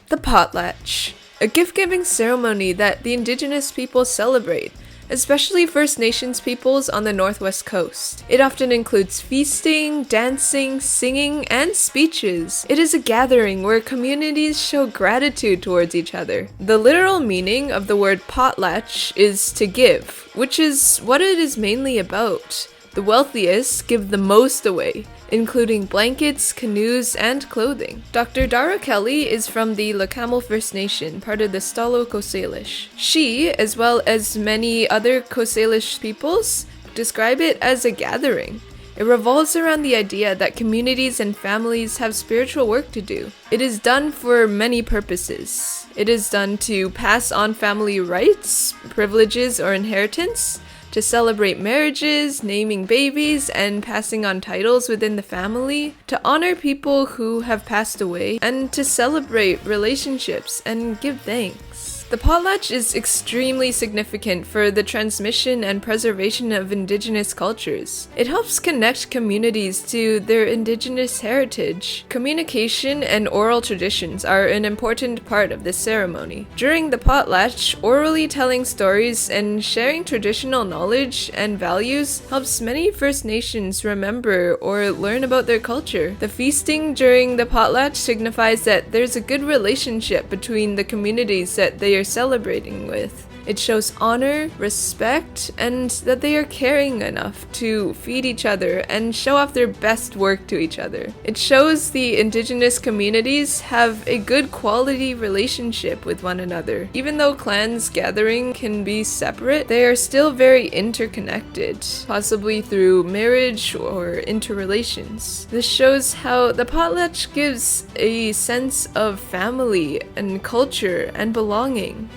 The Potlatch, a gift-giving ceremony that the indigenous peoples celebrate, especially First Nations peoples on the northwest coast. It often includes feasting, dancing, singing, and speeches. It is a gathering where communities show gratitude towards each other. The literal meaning of the word potlatch is to give, which is what it is mainly about. The wealthiest give the most away, including blankets, canoes, and clothing. Dr. Dara Kelly is from the Lacamo First Nation, part of the Stalo Coast Salish. She, as well as many other Coast Salish peoples, describe it as a gathering. It revolves around the idea that communities and families have spiritual work to do. It is done for many purposes. It is done to pass on family rights, privileges, or inheritance, to celebrate marriages, naming babies, and passing on titles within the family, to honor people who have passed away, and to celebrate relationships and give thanks. The potlatch is extremely significant for the transmission and preservation of indigenous cultures. It helps connect communities to their indigenous heritage. Communication and oral traditions are an important part of this ceremony. During the potlatch, orally telling stories and sharing traditional knowledge and values helps many First Nations remember or learn about their culture. The feasting during the potlatch signifies that there's a good relationship between the communities that they are celebrating with. It shows honor, respect, and that they are caring enough to feed each other and show off their best work to each other. It shows the indigenous communities have a good quality relationship with one another. Even though clans gathering can be separate, they are still very interconnected, possibly through marriage or interrelations. This shows how the potlatch gives a sense of family and culture and belonging.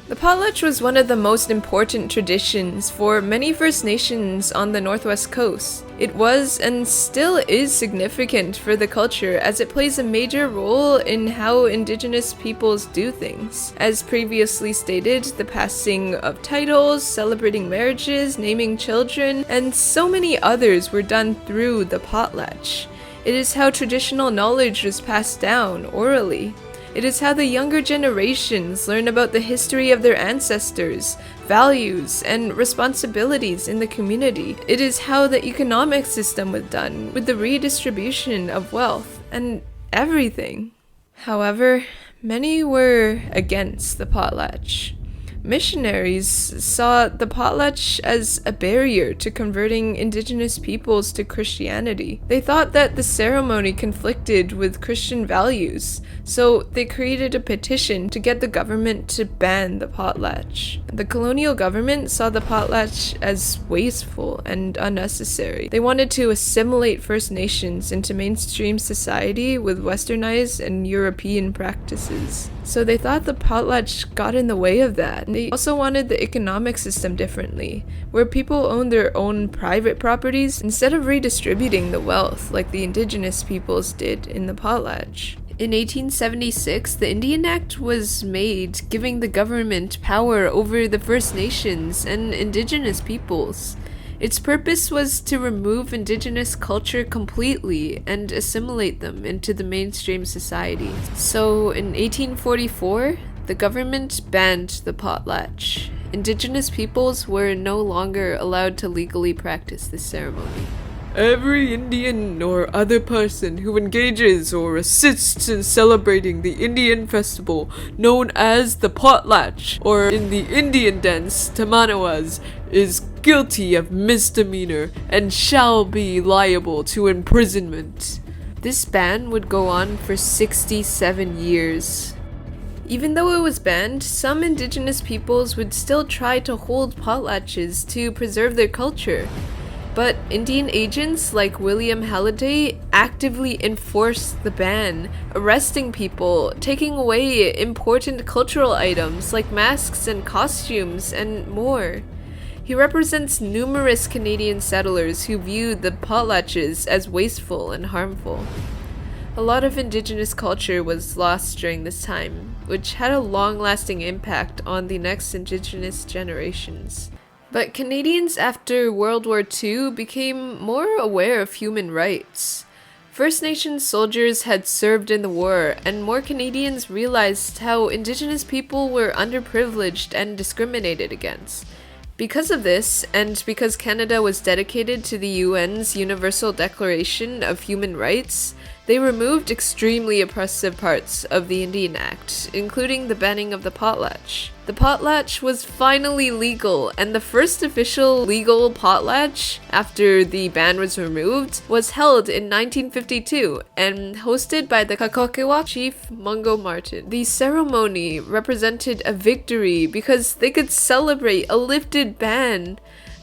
The potlatch was one of the most important traditions for many First Nations on the northwest coast. It was and still is significant for the culture as it plays a major role in how indigenous peoples do things. As previously stated, the passing of titles, celebrating marriages, naming children, and so many others were done through the potlatch. It is how traditional knowledge was passed down orally. It is how the younger generations learn about the history of their ancestors, values, and responsibilities in the community. It is how the economic system was done, with the redistribution of wealth and everything. However, many were against the potlatch. Missionaries saw the potlatch as a barrier to converting indigenous peoples to Christianity. They thought that the ceremony conflicted with Christian values, so they created a petition to get the government to ban the potlatch. The colonial government saw the potlatch as wasteful and unnecessary. They wanted to assimilate First Nations into mainstream society with westernized and European practices. So they thought the potlatch got in the way of that. They also wanted the economic system differently, where people owned their own private properties instead of redistributing the wealth like the indigenous peoples did in the potlatch. In 1876, the Indian Act was made, giving the government power over the First Nations and indigenous peoples. Its purpose was to remove indigenous culture completely and assimilate them into the mainstream society. So in 1844, the government banned the potlatch. Indigenous peoples were no longer allowed to legally practice this ceremony. Every Indian or other person who engages or assists in celebrating the Indian festival known as the potlatch, or in the Indian dance, tamanawas, is guilty of misdemeanor and shall be liable to imprisonment. This ban would go on for 67 years. Even though it was banned, some indigenous peoples would still try to hold potlatches to preserve their culture. But Indian agents like William Halliday actively enforced the ban, arresting people, taking away important cultural items like masks and costumes, and more. He represents numerous Canadian settlers who viewed the potlatches as wasteful and harmful. A lot of Indigenous culture was lost during this time, which had a long-lasting impact on the next Indigenous generations. But Canadians after World War II became more aware of human rights. First Nations soldiers had served in the war, and more Canadians realized how Indigenous people were underprivileged and discriminated against. Because of this, and because Canada was dedicated to the UN's Universal Declaration of Human Rights, they removed extremely oppressive parts of the Indian Act, including the banning of the potlatch. The potlatch was finally legal, and the first official legal potlatch, after the ban was removed, was held in 1952 and hosted by the Kakokewak chief Mungo Martin. The ceremony represented a victory because they could celebrate a lifted ban.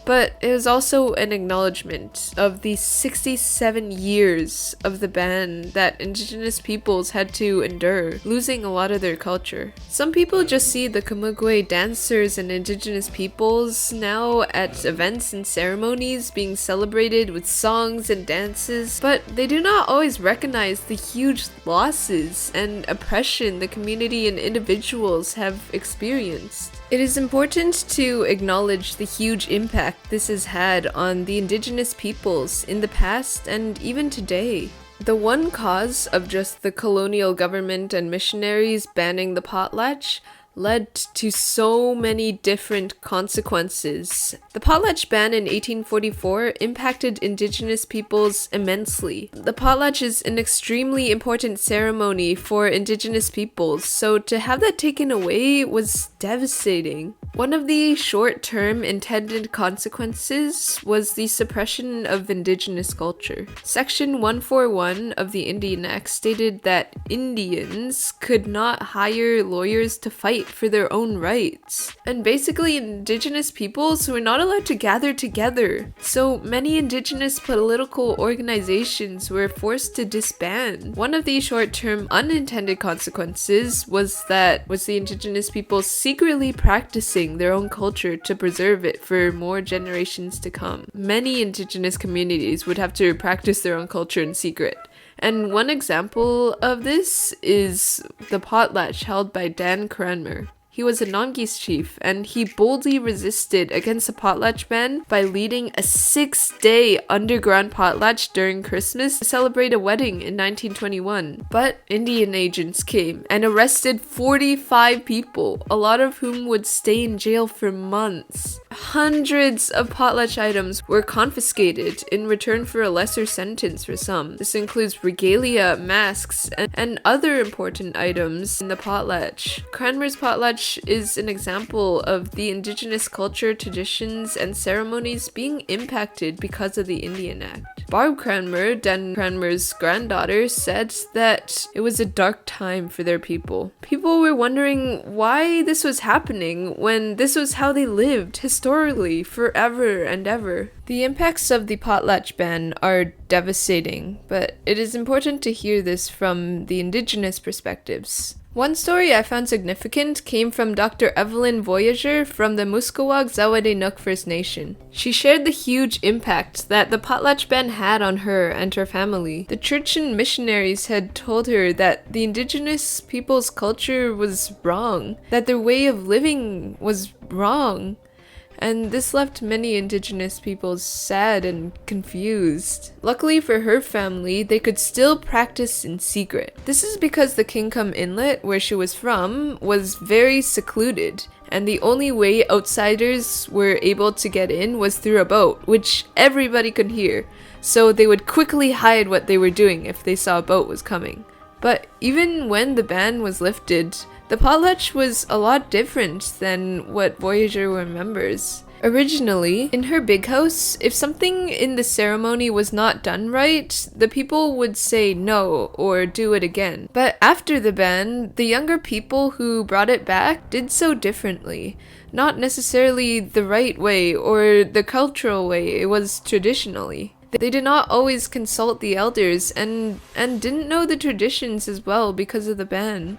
But it was also an acknowledgement of the 67 years of the ban that Indigenous peoples had to endure, losing a lot of their culture. Some people just see the Kamugwe dancers and Indigenous peoples now at events and ceremonies being celebrated with songs and dances, but they do not always recognize the huge losses and oppression the community and individuals have experienced. It is important to acknowledge the huge impact this has had on the Indigenous peoples in the past and even today. The one cause of just the colonial government and missionaries banning the potlatch led to so many different consequences. The Potlatch Ban in 1844 impacted Indigenous peoples immensely. The potlatch is an extremely important ceremony for Indigenous peoples, so to have that taken away was devastating. One of the short-term intended consequences was the suppression of Indigenous culture. Section 141 of the Indian Act stated that Indians could not hire lawyers to fight for their own rights. And basically, Indigenous peoples were not allowed to gather together. So many Indigenous political organizations were forced to disband. One of the short-term unintended consequences was the Indigenous people secretly practicing their own culture to preserve it for more generations to come. Many Indigenous communities would have to practice their own culture in secret. And one example of this is the potlatch held by Dan Cranmer. He was a Nongis chief, and he boldly resisted against the potlatch ban by leading a 6-day underground potlatch during Christmas to celebrate a wedding in 1921. But Indian agents came and arrested 45 people, a lot of whom would stay in jail for months. Hundreds of potlatch items were confiscated in return for a lesser sentence for some. This includes regalia, masks, and other important items in the potlatch. Cranmer's potlatch is an example of the Indigenous culture, traditions, and ceremonies being impacted because of the Indian Act. Barb Cranmer, Dan Cranmer's granddaughter, said that it was a dark time for their people. People were wondering why this was happening when this was how they lived historically forever and ever. The impacts of the potlatch ban are devastating, but it is important to hear this from the Indigenous perspectives. One story I found significant came from Dr. Evelyn Voyager from the Muskowag Zawadenook First Nation. She shared the huge impact that the potlatch ban had on her and her family. The church and missionaries had told her that the Indigenous people's culture was wrong, that their way of living was wrong. And this left many Indigenous people sad and confused. Luckily for her family, they could still practice in secret. This is because the Kingcome Inlet, where she was from, was very secluded, and the only way outsiders were able to get in was through a boat, which everybody could hear, so they would quickly hide what they were doing if they saw a boat was coming. But even when the ban was lifted, the potlatch was a lot different than what Voyager remembers. Originally, in her big house, if something in the ceremony was not done right, the people would say no or do it again. But after the ban, the younger people who brought it back did so differently. Not necessarily the right way or the cultural way it was traditionally. They did not always consult the elders and didn't know the traditions as well because of the ban.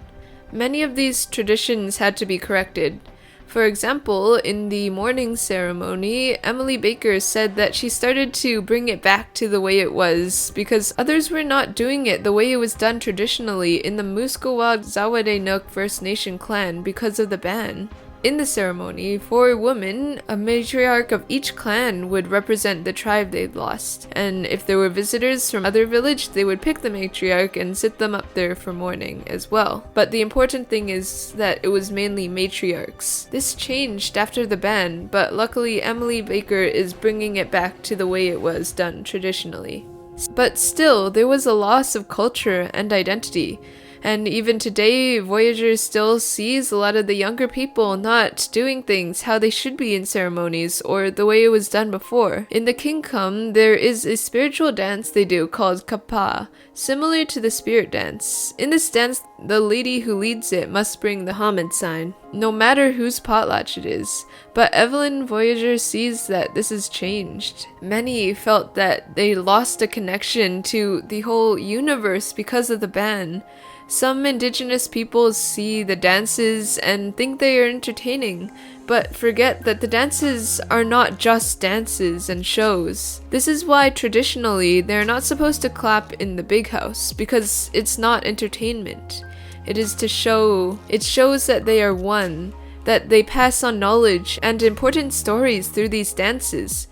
Many of these traditions had to be corrected. For example, in the morning ceremony, Emily Baker said that she started to bring it back to the way it was because others were not doing it the way it was done traditionally in the Muskowag Zawadenook First Nation clan because of the ban. In the ceremony, for women, a matriarch of each clan would represent the tribe they'd lost, and if there were visitors from other village, they would pick the matriarch and sit them up there for mourning as well. But the important thing is that it was mainly matriarchs. This changed after the ban, but luckily Emily Baker is bringing it back to the way it was done traditionally. But still, there was a loss of culture and identity. And even today, Voyager still sees a lot of the younger people not doing things how they should be in ceremonies or the way it was done before. In the Kingdom, there is a spiritual dance they do called Kapa, similar to the spirit dance. In this dance, the lady who leads it must bring the Hamid sign, no matter whose potlatch it is. But Evelyn Voyager sees that this has changed. Many felt that they lost a connection to the whole universe because of the ban. Some indigenous peoples see the dances and think they are entertaining, but forget that the dances are not just dances and shows. This is why traditionally they're not supposed to clap in the big house, because it's not entertainment. It is to show. It shows that they are one, that they pass on knowledge and important stories through these dances.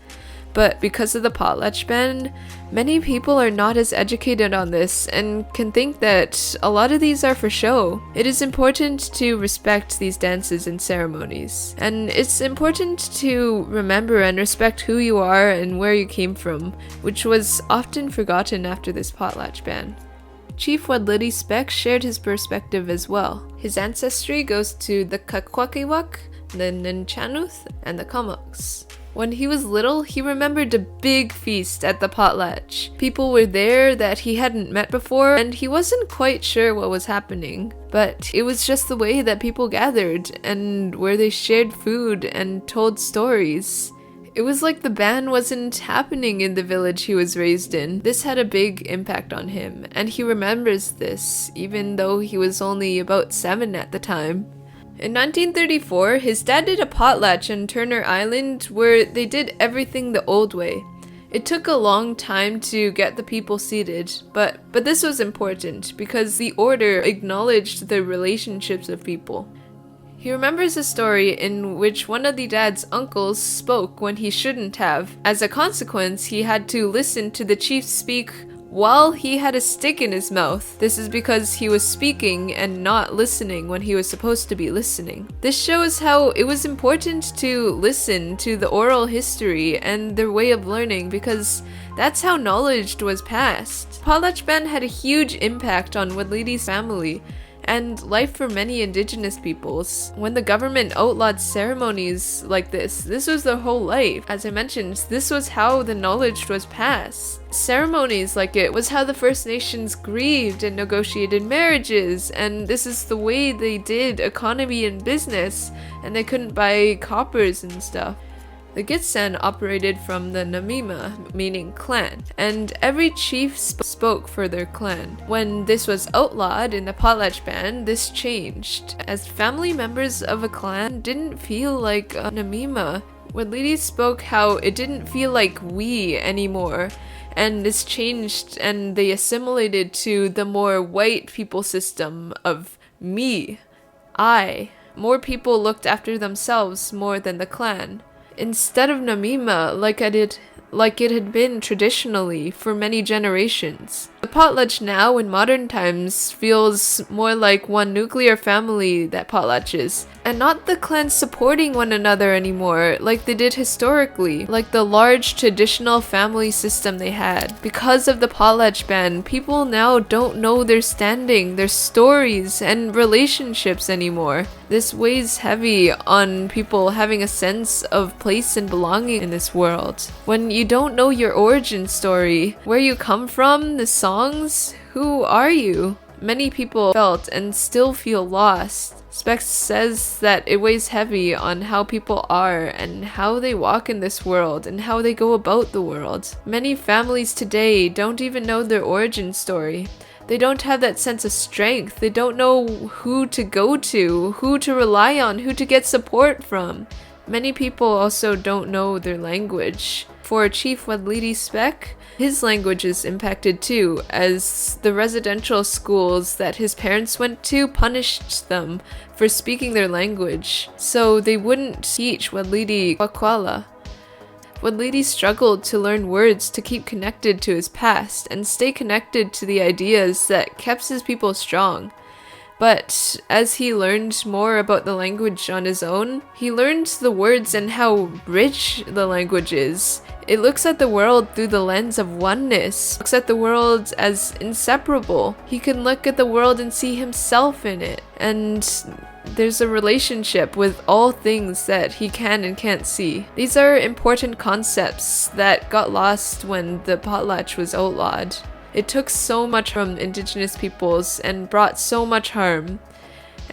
But because of the Potlatch Ban, many people are not as educated on this and can think that a lot of these are for show. It is important to respect these dances and ceremonies. And it's important to remember and respect who you are and where you came from, which was often forgotten after this Potlatch Ban. Chief Wadlidi Speck shared his perspective as well. His ancestry goes to the Kakwakiwak, the Ninchanuth, and the Kamuks. When he was little, he remembered a big feast at the potlatch. People were there that he hadn't met before, and he wasn't quite sure what was happening. But it was just the way that people gathered, and where they shared food and told stories. It was like the ban wasn't happening in the village he was raised in. This had a big impact on him, and he remembers this, even though he was only about 7 at the time. In 1934, his dad did a potlatch on Turner Island where they did everything the old way. It took a long time to get the people seated, but this was important because the order acknowledged the relationships of people. He remembers a story in which one of the dad's uncles spoke when he shouldn't have. As a consequence, he had to listen to the chief speak while he had a stick in his mouth. This is because he was speaking and not listening when he was supposed to be listening. This shows how it was important to listen to the oral history and their way of learning, because that's how knowledge was passed. Potlatch Ban had a huge impact on Wadlidi's family and life for many indigenous peoples. When the government outlawed ceremonies like this was their whole life. As I mentioned, this was how the knowledge was passed. Ceremonies like it was how the First Nations grieved and negotiated marriages, and this is the way they did economy and business, and they couldn't buy coppers and stuff. The Gitsan operated from the Namima, meaning clan, and every chief spoke for their clan. When this was outlawed in the Potlatch Ban, this changed, as family members of a clan didn't feel like a Namima. Wadlidi spoke how it didn't feel like we anymore, and this changed and they assimilated to the more white people system of me, I. More people looked after themselves more than the clan. Instead of Namima, like it had been traditionally for many generations. The potlatch now in modern times feels more like one nuclear family that potlatch is, and not the clans supporting one another anymore like they did historically, like the large traditional family system they had. Because of the Potlatch Ban, people now don't know their standing, their stories, and relationships anymore. This weighs heavy on people having a sense of place and belonging in this world. When you don't know your origin story, where you come from, the songs, who are you? Many people felt and still feel lost. Speck says that it weighs heavy on how people are and how they walk in this world and how they go about the world. Many families today don't even know their origin story. They don't have that sense of strength. They don't know who to go to, who to rely on, who to get support from. Many people also don't know their language. For Chief Wadlidi Speck, His language is impacted too, as the residential schools that his parents went to punished them for speaking their language, so they wouldn't teach Wadlidi Kwakwala. Wadlidi struggled to learn words to keep connected to his past and stay connected to the ideas that kept his people strong. But as he learned more about the language on his own, he learned the words and how rich the language is. It looks at the world through the lens of oneness, looks at the world as inseparable. He can look at the world and see himself in it, and there's a relationship with all things that he can and can't see. These are important concepts that got lost when the potlatch was outlawed. It took so much from indigenous peoples and brought so much harm.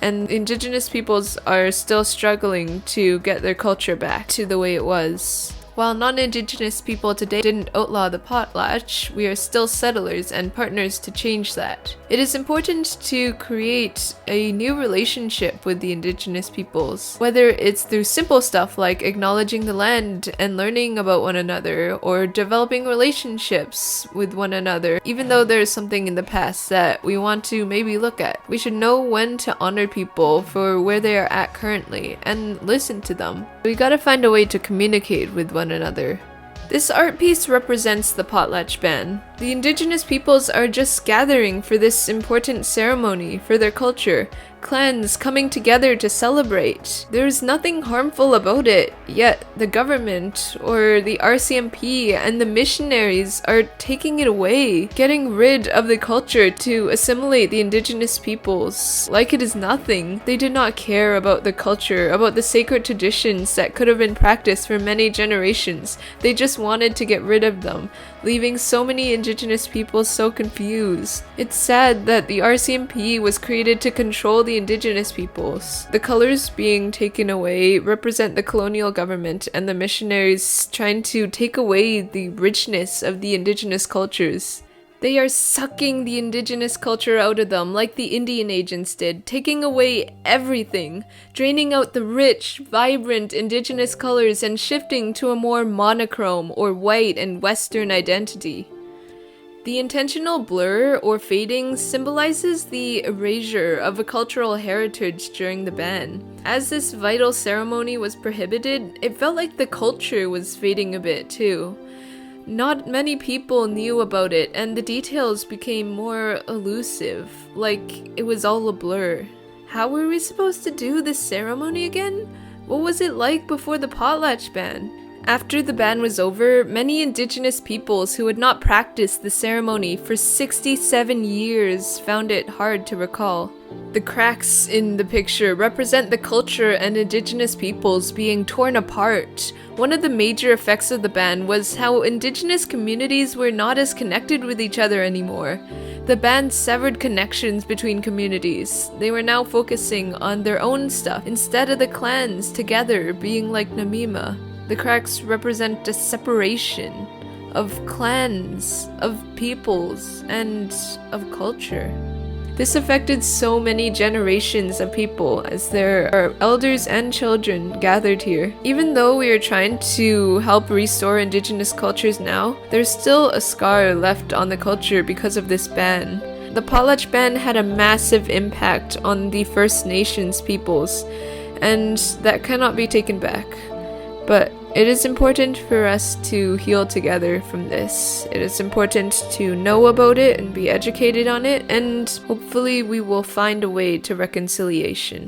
And indigenous peoples are still struggling to get their culture back to the way it was. While non-indigenous people today didn't outlaw the potlatch, we are still settlers and partners to change that. It is important to create a new relationship with the indigenous peoples, whether it's through simple stuff like acknowledging the land and learning about one another, or developing relationships with one another. Even though there's something in the past that we want to maybe look at, we should know when to honor people for where they are at currently and listen to them. We gotta find a way to communicate with one another. This art piece represents the Potlatch Ban. The indigenous peoples are just gathering for this important ceremony for their culture, clans coming together to celebrate. There's nothing harmful about it, yet the government, or the RCMP and the missionaries are taking it away, getting rid of the culture to assimilate the indigenous peoples like it is nothing. They did not care about the culture, about the sacred traditions that could have been practiced for many generations. They just wanted to get rid of them, leaving so many indigenous people so confused. It's sad that the RCMP was created to control the indigenous peoples. The colors being taken away represent the colonial government and the missionaries trying to take away the richness of the indigenous cultures. They are sucking the indigenous culture out of them like the Indian agents did, taking away everything, draining out the rich, vibrant indigenous colors and shifting to a more monochrome or white and Western identity. The intentional blur or fading symbolizes the erasure of a cultural heritage during the ban. As this vital ceremony was prohibited, it felt like the culture was fading a bit too. Not many people knew about it, and the details became more elusive, like it was all a blur. How were we supposed to do this ceremony again? What was it like before the Potlatch Ban? After the ban was over, many indigenous peoples who had not practiced the ceremony for 67 years found it hard to recall. The cracks in the picture represent the culture and indigenous peoples being torn apart. One of the major effects of the ban was how indigenous communities were not as connected with each other anymore. The ban severed connections between communities. They were now focusing on their own stuff instead of the clans together being like Namima. The cracks represent a separation of clans, of peoples, and of culture. This affected so many generations of people as there are elders and children gathered here. Even though we are trying to help restore indigenous cultures now, there's still a scar left on the culture because of this ban. The Potlatch Ban had a massive impact on the First Nations peoples, and that cannot be taken back. But it is important for us to heal together from this. It is important to know about it and be educated on it, and hopefully we will find a way to reconciliation.